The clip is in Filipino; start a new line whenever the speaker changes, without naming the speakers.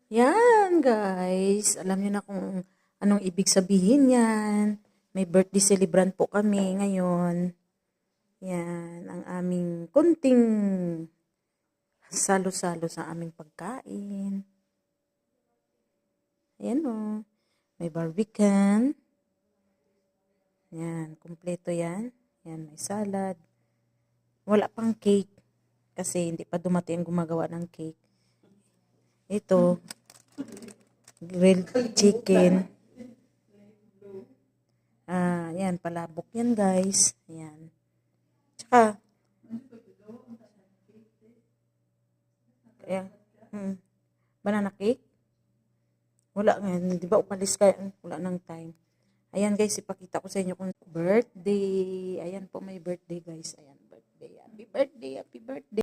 Yan, guys. Alam niyo na kung anong ibig sabihin yan. May birthday celebrant po kami ngayon. Yan, ang aming kunting salo-salo sa aming pagkain. Ayan o. May barbican. Yan, kumpleto yan. Yan, may salad. Wala pang cake. Kasi hindi pa dumating ang gumagawa ng cake. Ito, grilled chicken. Yan, palabok yan, guys. Yan. Tsaka, ayan, banana cake. Wala nga, di ba umalis ka, wala nang time. Ayan, guys, ipakita ko sa inyo kung birthday. Ayan po, may birthday, guys. Ayan, birthday. Happy birthday, happy birthday.